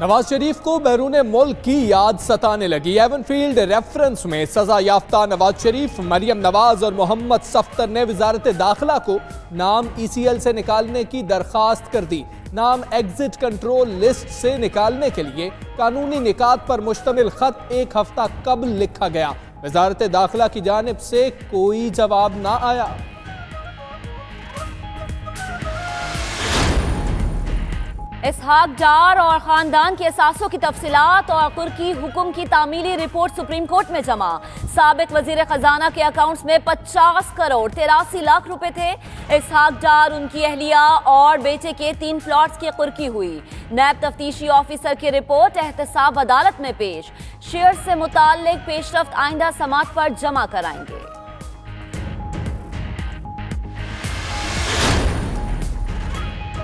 नवाज शरीफ को बैरून मुल्क की याद सताने लगी। एवनफील्ड रेफरेंस में सजा याफ्ता नवाज शरीफ, मरियम नवाज और मोहम्मद सफ्तर ने वजारत दाखिला को नाम ECL से निकालने की दरखास्त कर दी। नाम एग्जिट कंट्रोल लिस्ट से निकालने के लिए कानूनी निकात पर मुश्तमिल खत एक हफ्ता कबल लिखा गया। वजारत दाखिला की जानिब से कोई जवाब ना आया। इसहाक डार और खानदान के असासों की तफसीलात और कुर्की हुक्म की तामीली रिपोर्ट सुप्रीम कोर्ट में जमा। साबिक वजीर खजाना के अकाउंट्स में 50 करोड़ 83 लाख रुपए थे। इसहाक डार, उनकी अहलिया और बेटे के 3 प्लॉट्स की कुर्की हुई। नैब तफ्तीशी ऑफिसर की रिपोर्ट एहतसाब अदालत में पेश। शेयर से मुताल्लिक पेशरफ्त आइंदा समात पर जमा कराएंगे।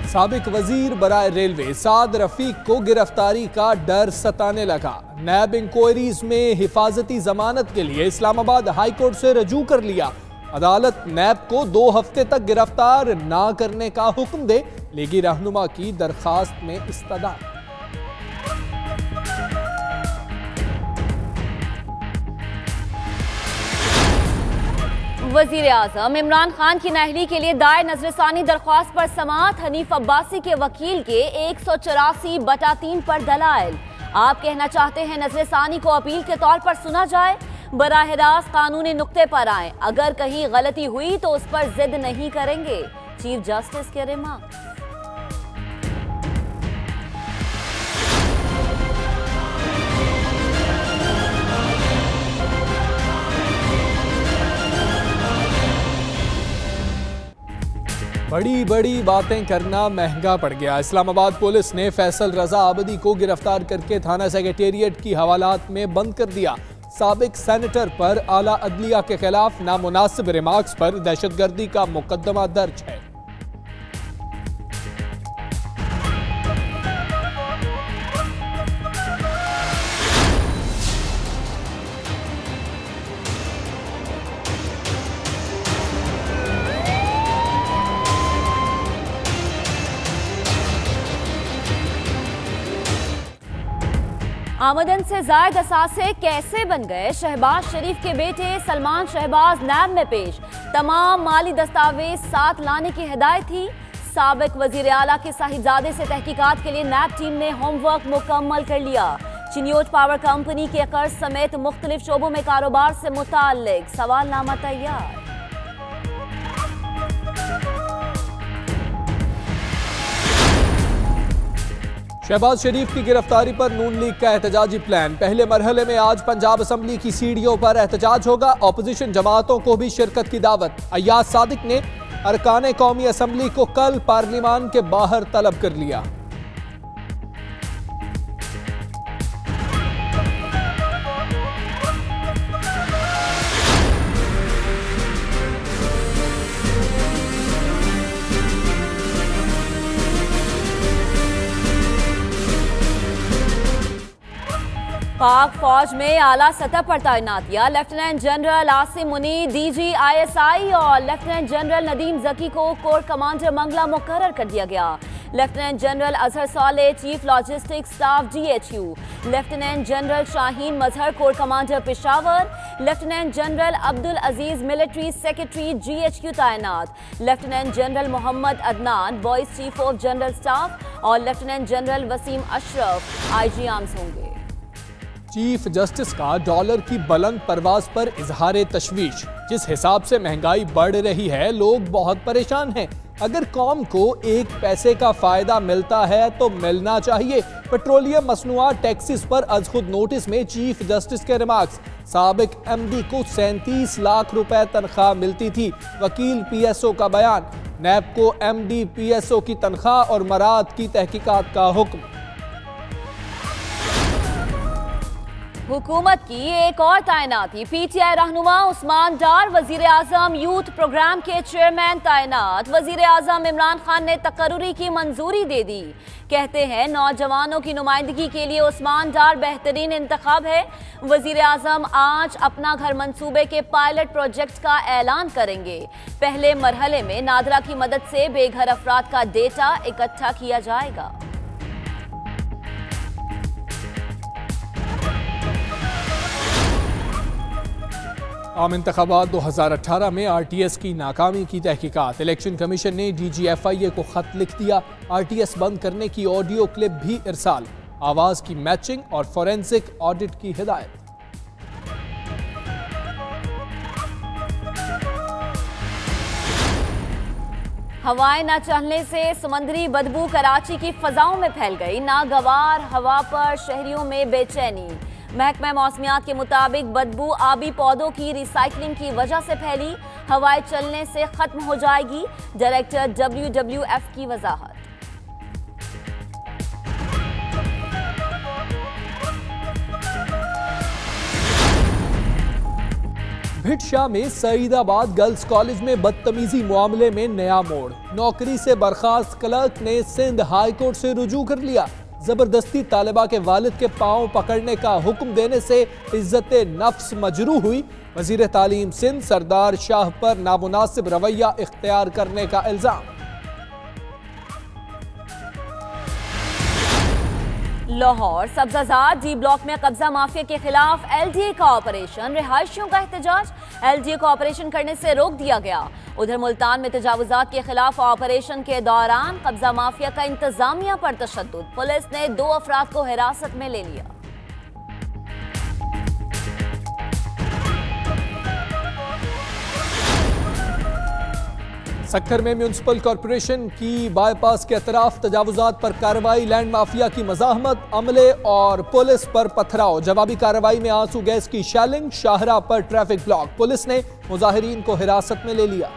साबिक वजीर बराए रेलवे साद रफीक को गिरफ्तारी का डर सताने लगा। नैब इंक्वायरीज में हिफाजती जमानत के लिए इस्लामाबाद हाई कोर्ट से रजू कर लिया। अदालत नैब को 2 हफ्ते तक गिरफ्तार ना करने का हुक्म दे, लेगी रहनुमा की दरखास्त में इस्तदा। वजीर आजम इमरान खान की नाअहली के लिए दायर नजरसानी दरख्वास्त पर समाअत। हनीफ अब्बासी के वकील के 184/3 पर दलाइल। आप कहना चाहते हैं नजरसानी को अपील के तौर पर सुना जाए, बराह रास्त कानूनी नुक्ते पर आए। अगर कहीं गलती हुई तो उस पर जिद नहीं करेंगे। चीफ जस्टिस के रिमार्क। बड़ी बड़ी बातें करना महंगा पड़ गया। इस्लामाबाद पुलिस ने फैसल रजा आबदी को गिरफ्तार करके थाना सेक्रेटेरिएट की हवालात में बंद कर दिया। साबिक सेनेटर पर आला अदलिया के खिलाफ नामुनासिब रिमार्क्स पर दहशतगर्दी का मुकदमा दर्ज है। आमदन से जायद असासे कैसे बन गए? शहबाज शरीफ के बेटे सलमान शहबाज नैब में पेश। तमाम माली दस्तावेज साथ लाने की हिदायत थी। साबिक वजीर आला के साहिबजादे से तहकीकात के लिए नैब टीम ने होमवर्क मुकम्मल कर लिया। चिन्योट पावर कंपनी के कर्ज समेत मुख्तलिफ शोबों में कारोबार से मुताल्लिक सवालनामा तैयार। शहबाज शरीफ की गिरफ्तारी पर नून लीग का एहतजाजी प्लान। पहले मरहले में आज पंजाब असम्बली की सीढ़ियों पर एहतजाज होगा। ऑपोजिशन जमातों को भी शिरकत की दावत। अय्याज सादिक ने अरकान कौमी असम्बली को कल पार्लिमान के बाहर तलब कर लिया। पाक फौज में आला सतह पर तैनातियां। Lieutenant general Asim Munir DG ISI और लेफ्टिनेंट जनरल नदीम जकी को कोर कमांडर मंगला मुकर्रर कर दिया गया। Lieutenant general Azhar Saleh chief logistic staff GHU, lieutenant general Shaheen Mazhar corps commander Peshawar, lieutenant general Abdul Aziz military secretary GHQ तैनात, lieutenant general Mohammad Adnan vice chief of general staff और lieutenant general Waseem Ashraf IG arms होंगे। Chief justice का dollar की बुलंद परवाज पर इजहार तशवीश। जिस हिसाब से महंगाई बढ़ रही है, लोग बहुत परेशान हैं। अगर कौम को 1 पैसे का फायदा मिलता है तो मिलना चाहिए। पेट्रोलियम मसनूआत टैक्सेस पर अज खुद नोटिस में चीफ जस्टिस के रिमार्क्स। साबिक MD को 37 लाख रुपए तनख्वाह मिलती थी। वकील PSO का बयान। नैब को MD PSO की तनख्वाह और मराद की तहकीकात का हुक्म। हुकूमत की एक और तैनाती। PTI रहनुमा उस्मान डार वजीर आजम यूथ प्रोग्राम के चेयरमैन तैनात। वजीर आजम इमरान खान ने तकर्रुरी की मंजूरी दे दी। कहते हैं नौजवानों की नुमाइंदगी के लिए उस्मान डार बेहतरीन इंतखाब है। वजीर आजम आज अपना घर मंसूबे के पायलट प्रोजेक्ट का ऐलान करेंगे। पहले मरहले में नादरा की मदद से बेघर अफराद का डेटा इकट्ठा किया जाएगा। आम इंतखाबात 2018 में RTS की नाकामी की तहकीकात। इलेक्शन कमीशन ने DGFIA को खत लिख दिया। RTS बंद करने की ऑडियो क्लिप भी इरसाल। आवाज की मैचिंग और फोरेंसिक ऑडिट की हिदायत। हवाएं न चलने से समंदरी बदबू कराची की फजाओं में फैल गई। नागवार हवा पर शहरियों में बेचैनी। महकमा मौसमियात के मुताबिक बदबू आबी पौधों की रिसाइकलिंग की वजह से फैली। हवाएं चलने से खत्म हो जाएगी। डायरेक्टर WWF की वजाहत। भिटशा में सईदाबाद गर्ल्स कॉलेज में बदतमीजी मामले में नया मोड़। नौकरी से बर्खास्त क्लर्क ने सिंध हाई कोर्ट से रुजू कर लिया। जबरदस्ती तालिबा के वालिद के पांव पकड़ने का हुक्म देने से इज्जत नफ्स मजरू हुई। वजीर तालीम सिंध सरदार शाह पर नामुनासिब रवैया इख्तियार करने का इल्जाम। लाहौर सब्जाजाद D ब्लॉक में कब्जा माफिया के खिलाफ LDA का ऑपरेशन। रिहायशियों का एहतजाज। LDA को ऑपरेशन करने से रोक दिया गया। उधर मुल्तान में तजावुजात के खिलाफ ऑपरेशन के दौरान कब्जा माफिया का इंतजामिया पर तशद्दुद। पुलिस ने 2 अफराद को हिरासत में ले लिया। सक्कर में म्यूनिसिपल कॉरपोरेशन की बाईपास के अतराफ तजावुजात पर कार्रवाई। लैंड माफिया की मज़ाहमत। अमले और पुलिस पर पथराव। जवाबी कार्रवाई में आंसू गैस की शैलिंग। शाहरा पर ट्रैफिक ब्लॉक। पुलिस ने मुजाहिरीन को हिरासत में ले लिया।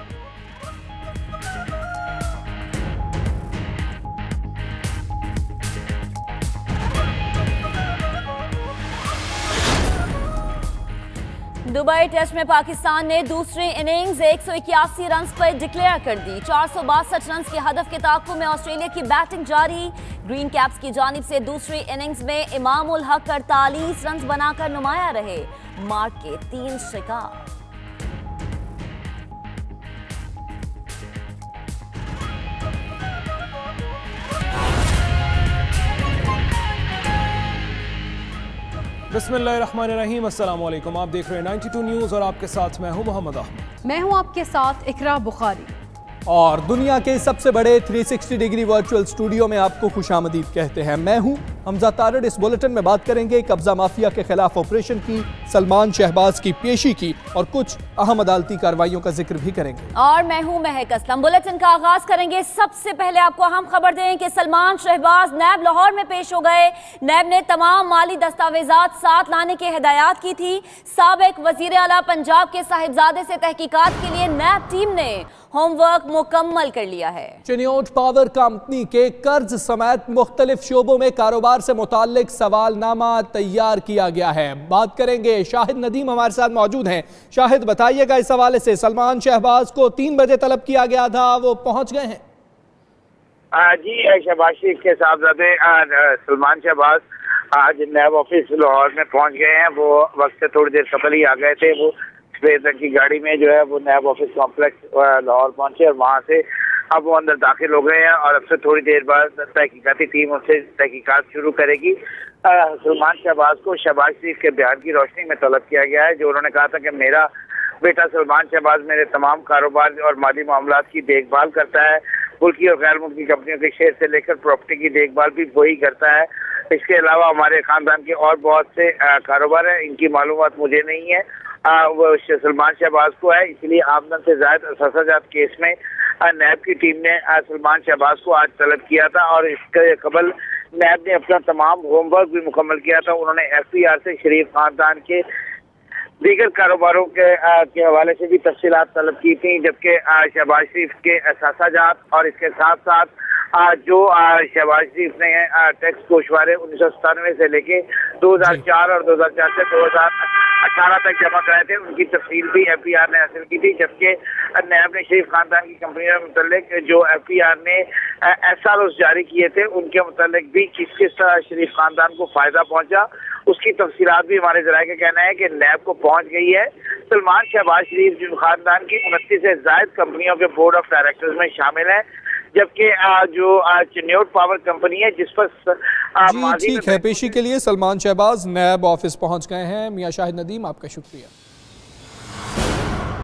दुबई टेस्ट में पाकिस्तान ने दूसरी इनिंग्स 181 रन पर डिक्लेयर कर दी। 462 रन के हदफ के ताक़ुब में ऑस्ट्रेलिया की बैटिंग जारी। ग्रीन कैप्स की जानिब से दूसरी इनिंग्स में इमाम उल हक 48 रन बनाकर नुमाया रहे। मार्क के 3 शिकार। बिस्मिल्लाहिर्रहमानिर्रहीम। अस्सलाम वालेकुम। आप देख रहे हैं 92 न्यूज़ और आपके साथ मैं हूं मोहम्मद अहमद। मैं हूं आपके साथ इकरा बुखारी। और दुनिया के सबसे बड़े 360 डिग्री वर्चुअल स्टूडियो में आपको खुशामदीद कहते हैं। मैं हूं हमजा तारड़। इस बुलेटिन में बात करेंगे कब्जा माफिया के खिलाफ ऑपरेशन की, सलमान शहबाज की पेशी की और कुछ अहम अदालती कार्रवाइयों का जिक्र भी करेंगे। और मैं हूं महक असलम। बुलेटिन का आगाज करेंगे। सबसे पहले आपको अहम खबर दें कि सलमान शहबाज नैब लाहौर में पेश हो गए। नैब ने तमाम माली दस्तावेजात साथ लाने की हिदायत की थी। साबिक वजीर आला पंजाब के साहिबजादे से तहकीकात के लिए नैब टीम ने होमवर्क मुकम्मल कर लिया है। चिन्योट पावर कंपनी के कर्ज समेत मुख्तलिफ शोबों में कारोबार से मुताल्लिक सवालनामा तैयार किया गया है। बात करेंगे, शाहिद नदीम हमारे साथ मौजूद हैं। शाहिद, बताइएगा इस हवाले से। सलमान शहबाज को 3 बजे तलब किया गया था, वो पहुंच गए हैं? जी, शहबाज शरीफ के साहबजादे सलमान शहबाज आज नैब ऑफिस लाहौर में पहुंच गए हैं। वो वक्त से थोड़ी देर कबल ही आ गए थे। वो सफेद रंग की गाड़ी में जो है वो नैब ऑफिस कॉम्प्लेक्स लाहौर पहुंचे और वहां से अब वो अंदर दाखिल हो गए हैं और अब से थोड़ी देर बाद तहकीकाती टीम उससे तहकीकात शुरू करेगी। सलमान शहबाज को शहबाज शरीफ के बयान की रोशनी में तलब किया गया है, जो उन्होंने कहा था कि मेरा बेटा सलमान शहबाज मेरे तमाम कारोबार और माली मामलात की देखभाल करता है। मुल्की और गैर मुल्की कंपनियों के शेयर से लेकर प्रॉपर्टी की देखभाल भी वही करता है। इसके अलावा हमारे खानदान के और बहुत से कारोबार हैं, इनकी मालूमात मुझे नहीं है, वो सलमान शहबाज को है। इसलिए आमदन से ज़ायद असासाजात केस में नैब की टीम ने सलमान शहबाज को आज तलब किया था और इसके कबल नैब ने अपना तमाम होमवर्क भी मुकम्मल किया था। उन्होंने FPR से शरीफ खानदान के दीगर कारोबारों के हवाले से भी तफसीलात तलब की थी, जबकि शहबाज शरीफ के असासाजात और इसके साथ साथ जो शहबाज शरीफ ने टैक्स गोशवारे 1997 से लेके 2004 और 2004 से 2018 तक जमा कराए थे, उनकी तफसील भी FPR ने हासिल की थी। जबकि नैब ने शरीफ खानदान की कंपनियों के मुतल्लिक जो FPR ने SROs जारी किए थे, उनके मुतल्लिक भी किस किस तरह शरीफ खानदान को फायदा पहुंचा, उसकी तफसीलात भी हमारे जराये का कहना है कि नैब को पहुंच गई है। सलमान शहबाज शरीफ जो खानदान की 29 से जायद कंपनियों के बोर्ड ऑफ डायरेक्टर्स में शामिल है, जबकि जो चिन्योट पावर कंपनी है जिस पर जी ठीक है। पेशी के लिए सलमान शहबाज नैब ऑफिस पहुंच गए हैं। मियां शाहिद नदीम, आपका शुक्रिया।